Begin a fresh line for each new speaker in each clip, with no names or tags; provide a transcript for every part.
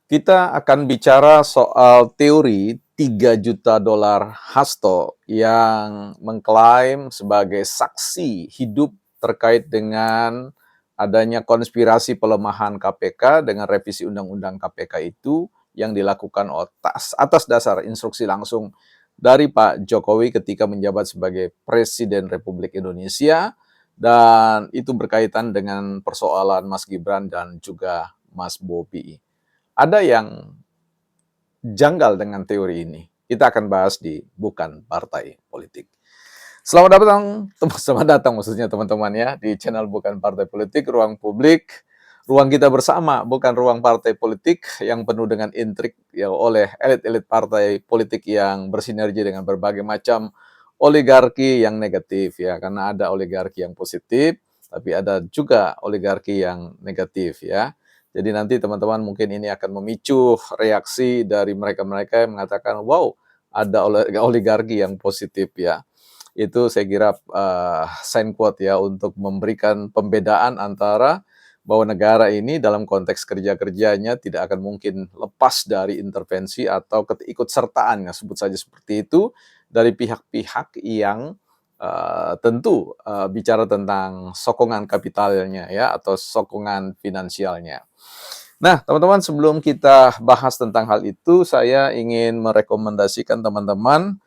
Kita akan bicara soal teori $3 juta Hasto yang mengklaim sebagai saksi hidup terkait dengan adanya konspirasi pelemahan KPK dengan revisi Undang-Undang KPK itu yang dilakukan atas dasar instruksi langsung dari Pak Jokowi ketika menjabat sebagai Presiden Republik Indonesia, dan itu berkaitan dengan persoalan Mas Gibran dan juga Mas Bobi. Ada yang janggal dengan teori ini. Kita akan bahas di Bukan Partai Politik. Selamat datang maksudnya teman-teman ya di channel Bukan Partai Politik, ruang publik, ruang kita bersama, bukan ruang partai politik yang penuh dengan intrik ya oleh elit-elit partai politik yang bersinergi dengan berbagai macam oligarki yang negatif ya, karena ada oligarki yang positif, tapi ada juga oligarki yang negatif ya. Jadi nanti teman-teman mungkin ini akan memicu reaksi dari mereka-mereka yang mengatakan, wow, ada oligarki yang positif ya. Itu saya kira sign quote ya untuk memberikan pembedaan antara bahwa negara ini dalam konteks kerja-kerjanya tidak akan mungkin lepas dari intervensi atau keikutsertaan, ya sebut saja seperti itu, dari pihak-pihak yang tentu bicara tentang sokongan kapitalnya ya atau sokongan finansialnya. Nah, teman-teman, sebelum kita bahas tentang hal itu, saya ingin merekomendasikan teman-teman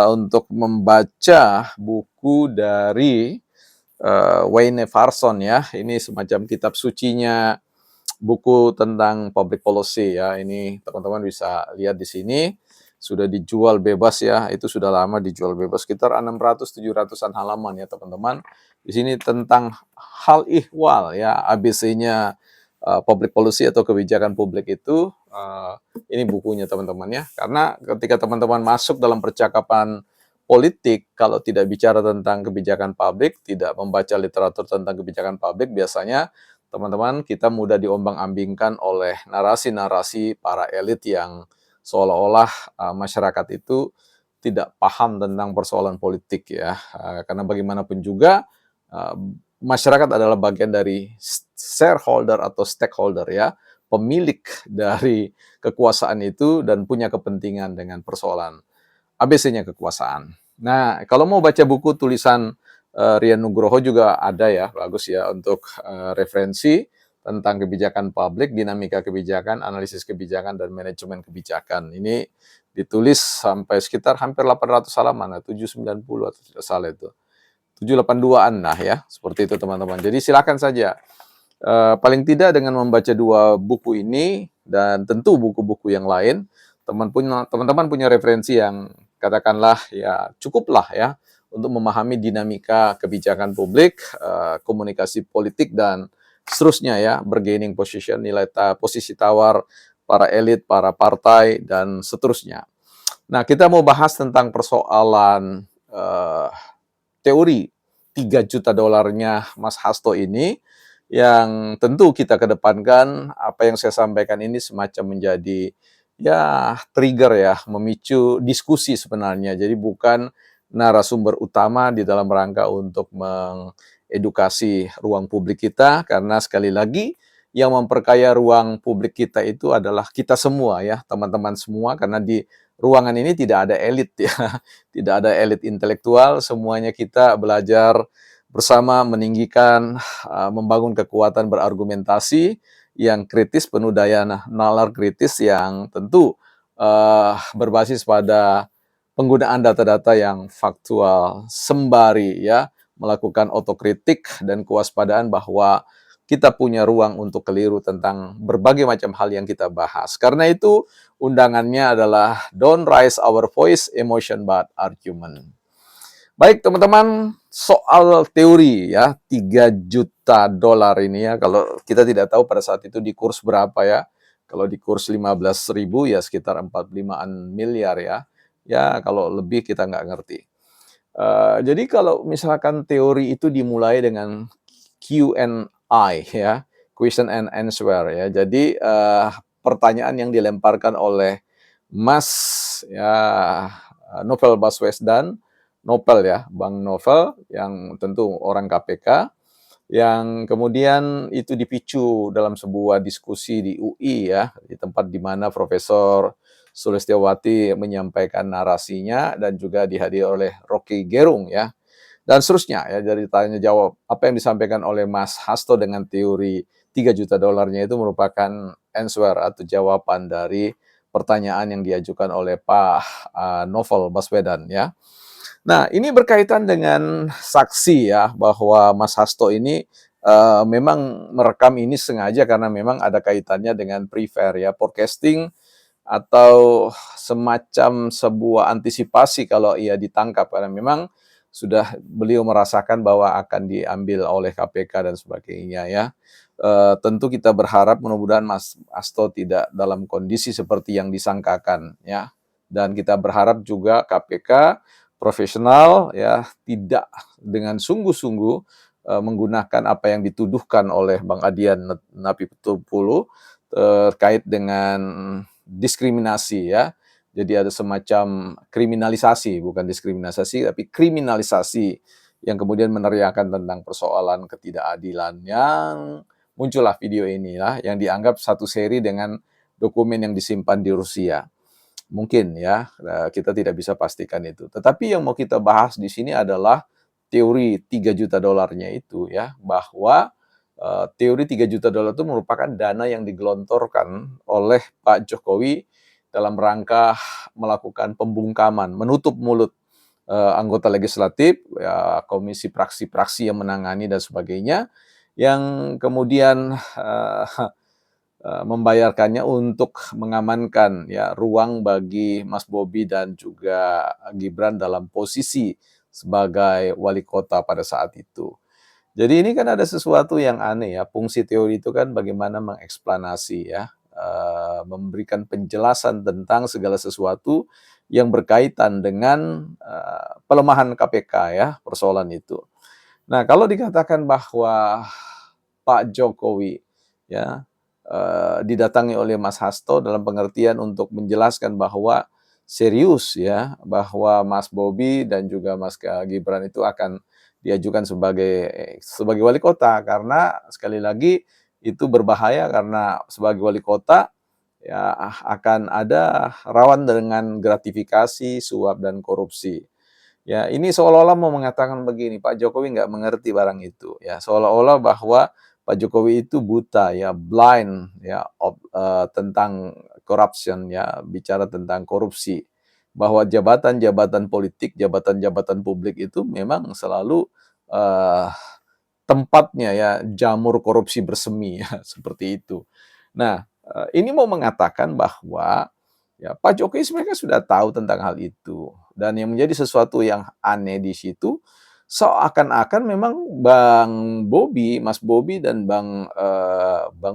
untuk membaca buku dari Wayne Farson ya. Ini semacam kitab sucinya buku tentang public policy ya. Ini teman-teman bisa lihat di sini. Sudah dijual bebas ya. Itu sudah lama dijual bebas, sekitar 600-700-an halaman ya teman-teman. Di sini tentang hal ihwal ya, ABC-nya public policy atau kebijakan publik itu. Ini bukunya teman-teman ya. Karena ketika teman-teman masuk dalam percakapan politik, kalau tidak bicara tentang kebijakan publik, tidak membaca literatur tentang kebijakan publik, biasanya teman-teman kita mudah diombang-ambingkan oleh narasi-narasi para elit yang seolah-olah masyarakat itu tidak paham tentang persoalan politik ya. Karena bagaimanapun juga masyarakat adalah bagian dari shareholder atau stakeholder ya, pemilik dari kekuasaan itu dan punya kepentingan dengan persoalan ABC-nya kekuasaan. Nah, kalau mau baca buku tulisan Rian Nugroho juga ada ya, bagus ya untuk referensi tentang kebijakan publik, dinamika kebijakan, analisis kebijakan, dan manajemen kebijakan. Ini ditulis sampai sekitar hampir 800 halaman, 790 atau tidak salah itu. 782-an lah ya, seperti itu teman-teman. Jadi silakan saja. Paling tidak dengan membaca dua buku ini dan tentu buku-buku yang lain, teman-teman punya referensi yang katakanlah ya cukuplah ya untuk memahami dinamika kebijakan publik, komunikasi politik dan seterusnya ya, bargaining position, posisi tawar para elit, para partai dan seterusnya. Nah, kita mau bahas tentang persoalan teori $3 juta Mas Hasto ini, yang tentu kita kedepankan apa yang saya sampaikan ini semacam menjadi ya trigger ya, memicu diskusi sebenarnya. Jadi bukan narasumber utama di dalam rangka untuk mengedukasi ruang publik kita, karena sekali lagi yang memperkaya ruang publik kita itu adalah kita semua ya, teman-teman semua, karena di ruangan ini tidak ada elit ya, tidak ada elit intelektual, semuanya kita belajar bersama meninggikan, membangun kekuatan berargumentasi yang kritis, penuh daya nalar kritis yang tentu berbasis pada penggunaan data-data yang faktual, sembari ya melakukan otokritik dan kewaspadaan bahwa kita punya ruang untuk keliru tentang berbagai macam hal yang kita bahas. Karena itu undangannya adalah don't raise our voice, emotion but argument. Baik teman-teman, soal teori ya, $3 juta ini ya, kalau kita tidak tahu pada saat itu di kurs berapa ya. Kalau di kurs 15.000 ya sekitar 45-an miliar ya. Ya kalau lebih kita nggak ngerti. Jadi kalau misalkan teori itu dimulai dengan Q&A ya, question and answer ya. Jadi pertanyaan yang dilemparkan oleh Mas ya Novel Baswedan, Nopel ya, Bang Novel yang tentu orang KPK, yang kemudian itu dipicu dalam sebuah diskusi di UI ya, di tempat di mana Profesor Sulistyowati menyampaikan narasinya dan juga dihadiri oleh Rocky Gerung ya, dan seterusnya ya, dari tanya jawab. Apa yang disampaikan oleh Mas Hasto dengan teori 3 juta dolarnya itu merupakan answer atau jawaban dari pertanyaan yang diajukan oleh Pak Novel Baswedan ya. Nah, ini berkaitan dengan saksi ya, bahwa Mas Hasto ini memang merekam ini sengaja karena memang ada kaitannya dengan prepare ya, forecasting atau semacam sebuah antisipasi kalau ia ditangkap, karena memang sudah beliau merasakan bahwa akan diambil oleh KPK dan sebagainya ya. Tentu kita berharap mudah-mudahan Mas Hasto tidak dalam kondisi seperti yang disangkakan ya. Dan kita berharap juga KPK profesional ya, tidak dengan sungguh-sungguh menggunakan apa yang dituduhkan oleh Bang Adian Napitupulu terkait dengan diskriminasi ya. Jadi ada semacam kriminalisasi, bukan diskriminasi, tapi kriminalisasi yang kemudian meneriakan tentang persoalan ketidakadilan, yang muncullah video ini lah yang dianggap satu seri dengan dokumen yang disimpan di Rusia. Mungkin ya, kita tidak bisa pastikan itu. Tetapi yang mau kita bahas di sini adalah teori 3 juta dolarnya itu ya, bahwa teori 3 juta dolar itu merupakan dana yang digelontorkan oleh Pak Jokowi dalam rangka melakukan pembungkaman, menutup mulut anggota legislatif, ya, komisi praksi-praksi yang menangani dan sebagainya, yang kemudian membayarkannya untuk mengamankan ya ruang bagi Mas Bobi dan juga Gibran dalam posisi sebagai wali kota pada saat itu. Jadi ini kan ada sesuatu yang aneh ya, fungsi teori itu kan bagaimana mengeksplanasi ya, memberikan penjelasan tentang segala sesuatu yang berkaitan dengan pelemahan KPK ya, persoalan itu. Nah, kalau dikatakan bahwa Pak Jokowi ya didatangi oleh Mas Hasto dalam pengertian untuk menjelaskan bahwa serius ya, bahwa Mas Bobi dan juga Mas Gibran itu akan diajukan sebagai wali kota, karena sekali lagi itu berbahaya karena sebagai wali kota ya akan ada rawan dengan gratifikasi, suap dan korupsi. Ya, ini seolah-olah mau mengatakan begini, Pak Jokowi nggak mengerti barang itu, ya. Seolah-olah bahwa Pak Jokowi itu buta, ya, blind, ya, tentang corruption, ya, bicara tentang korupsi. Bahwa jabatan-jabatan politik, jabatan-jabatan publik itu memang selalu eh, tempatnya ya jamur korupsi bersemi ya, seperti itu. Nah, ini mau mengatakan bahwa ya Pak Jokowi sebenarnya sudah tahu tentang hal itu, dan yang menjadi sesuatu yang aneh di situ seakan-akan memang Mas Bobi dan Bang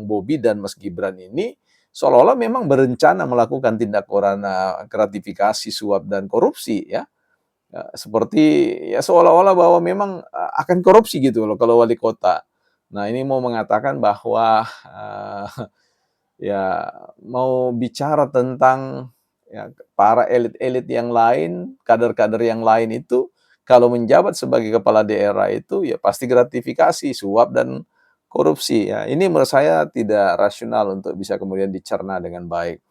Bobi dan Mas Gibran ini seolah-olah memang berencana melakukan tindak pidana gratifikasi, suap dan korupsi ya. Seperti ya seolah-olah bahwa memang akan korupsi gitu loh kalau wali kota. Nah, ini mau mengatakan bahwa ya mau bicara tentang ya para elit-elit yang lain, kader-kader yang lain itu kalau menjabat sebagai kepala daerah itu ya pasti gratifikasi, suap dan korupsi ya. Ini menurut saya tidak rasional untuk bisa kemudian dicerna dengan baik.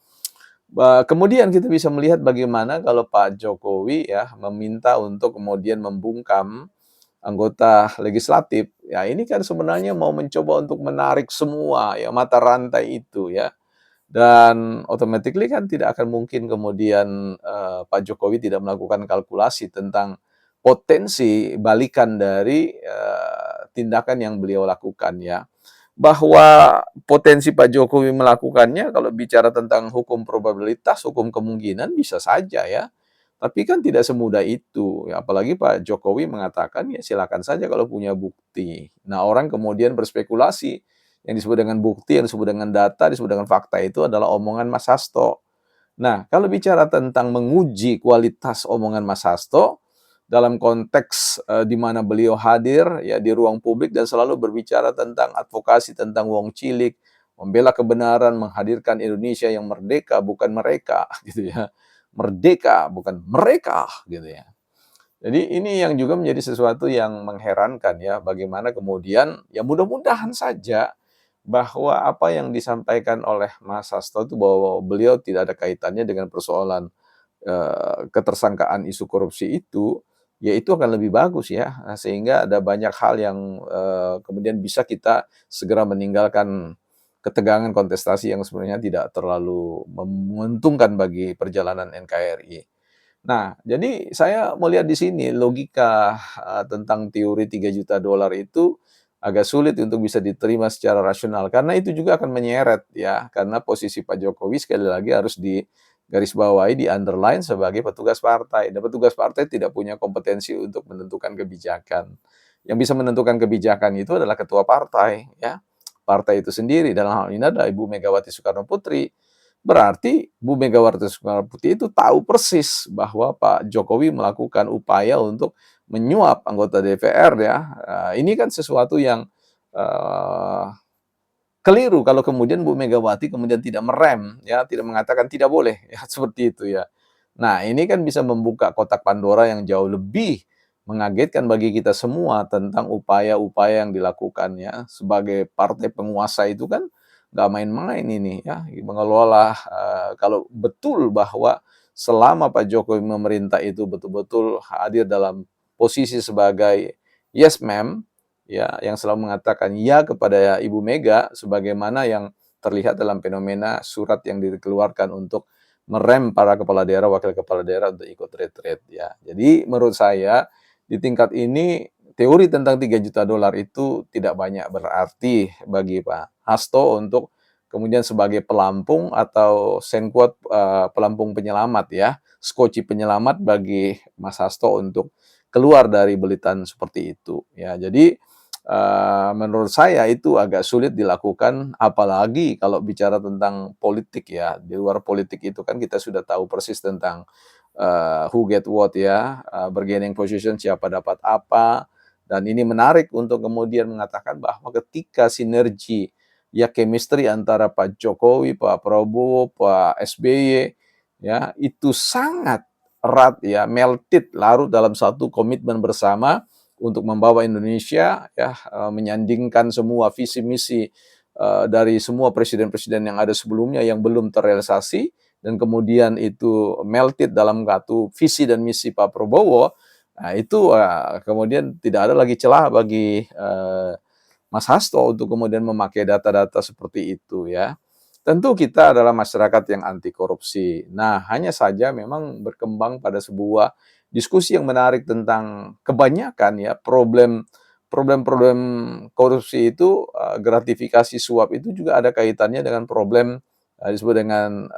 Kemudian kita bisa melihat bagaimana kalau Pak Jokowi ya meminta untuk kemudian membungkam anggota legislatif. Ya ini kan sebenarnya mau mencoba untuk menarik semua ya mata rantai itu ya. Dan automatically kan tidak akan mungkin kemudian Pak Jokowi tidak melakukan kalkulasi tentang potensi balikan dari tindakan yang beliau lakukan ya. Bahwa potensi Pak Jokowi melakukannya kalau bicara tentang hukum probabilitas, hukum kemungkinan bisa saja ya. Tapi kan tidak semudah itu, ya, apalagi Pak Jokowi mengatakan, "Ya silakan saja kalau punya bukti." Nah, orang kemudian berspekulasi, yang disebut dengan bukti, yang disebut dengan data, disebut dengan fakta itu adalah omongan Mas Hasto. Nah, kalau bicara tentang menguji kualitas omongan Mas Hasto, dalam konteks, di mana beliau hadir ya di ruang publik dan selalu berbicara tentang advokasi tentang wong cilik, membela kebenaran, menghadirkan Indonesia yang merdeka bukan mereka gitu ya. Merdeka bukan mereka gitu ya. Jadi ini yang juga menjadi sesuatu yang mengherankan ya, bagaimana kemudian ya mudah-mudahan saja bahwa apa yang disampaikan oleh Mas Hasto itu bahwa beliau tidak ada kaitannya dengan persoalan ketersangkaan isu korupsi itu, ya itu akan lebih bagus ya, sehingga ada banyak hal yang, kemudian bisa kita segera meninggalkan ketegangan kontestasi yang sebenarnya tidak terlalu menguntungkan bagi perjalanan NKRI. Nah, jadi saya melihat di sini logika, tentang teori $3 juta itu agak sulit untuk bisa diterima secara rasional, karena itu juga akan menyeret ya, karena posisi Pak Jokowi sekali lagi harus digarisbawahi, di-underline sebagai petugas partai, dan petugas partai tidak punya kompetensi untuk menentukan kebijakan. Yang bisa menentukan kebijakan itu adalah ketua partai ya, partai itu sendiri, dalam hal ini adalah Ibu Megawati Soekarno Putri. Berarti Bu Megawati Soekarno Putri itu tahu persis bahwa Pak Jokowi melakukan upaya untuk menyuap anggota DPR ya. Ini kan sesuatu yang, eee, keliru kalau kemudian Bu Megawati kemudian tidak merem ya, tidak mengatakan tidak boleh ya, seperti itu ya. Nah, ini kan bisa membuka kotak Pandora yang jauh lebih mengagetkan bagi kita semua tentang upaya-upaya yang dilakukan ya. Sebagai partai penguasa itu kan nggak main-main ini ya, mengelola, kalau betul bahwa selama Pak Jokowi memerintah itu betul-betul hadir dalam posisi sebagai yes ma'am, ya, yang selalu mengatakan ya kepada Ibu Mega, sebagaimana yang terlihat dalam fenomena surat yang dikeluarkan untuk merem para kepala daerah, wakil kepala daerah untuk ikut retreat ya. Jadi menurut saya di tingkat ini teori tentang $3 juta itu tidak banyak berarti bagi Pak Hasto untuk kemudian sebagai pelampung atau sengkuat pelampung penyelamat ya, skoci penyelamat bagi Mas Hasto untuk keluar dari belitan seperti itu ya. Jadi menurut saya itu agak sulit dilakukan, apalagi kalau bicara tentang politik ya. Di luar politik itu kan kita sudah tahu persis tentang, who get what ya, bargaining position, siapa dapat apa, dan ini menarik untuk kemudian mengatakan bahwa ketika sinergi, ya chemistry antara Pak Jokowi, Pak Prabowo, Pak SBY, ya, itu sangat erat ya, melted, larut dalam satu komitmen bersama untuk membawa Indonesia ya, menyandingkan semua visi misi dari semua presiden-presiden yang ada sebelumnya yang belum terrealisasi, dan kemudian itu melted dalam satu visi dan misi Pak Prabowo. Nah itu kemudian tidak ada lagi celah bagi Mas Hasto untuk kemudian memakai data-data seperti itu ya. Tentu kita adalah masyarakat yang anti korupsi. Nah, hanya saja memang berkembang pada sebuah diskusi yang menarik tentang kebanyakan ya problem-problem korupsi itu, gratifikasi suap itu juga ada kaitannya dengan problem, disebut dengan,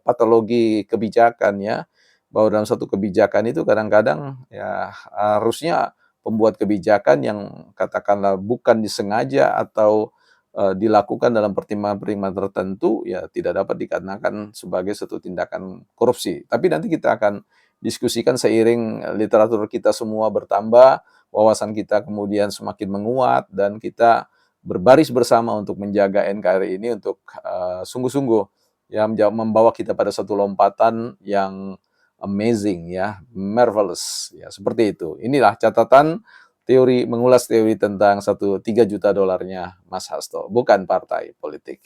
patologi kebijakan ya. Bahwa dalam satu kebijakan itu kadang-kadang ya harusnya pembuat kebijakan yang katakanlah bukan disengaja atau dilakukan dalam pertimbangan-pertimbangan tertentu, ya tidak dapat dikarenakan sebagai suatu tindakan korupsi. Tapi nanti kita akan diskusikan seiring literatur kita semua bertambah, wawasan kita kemudian semakin menguat, dan kita berbaris bersama untuk menjaga NKRI ini untuk sungguh-sungguh ya membawa kita pada satu lompatan yang amazing ya, marvelous ya, seperti itu. Inilah catatan mengulas teori tentang $1 juta Mas Hasto, bukan partai politik.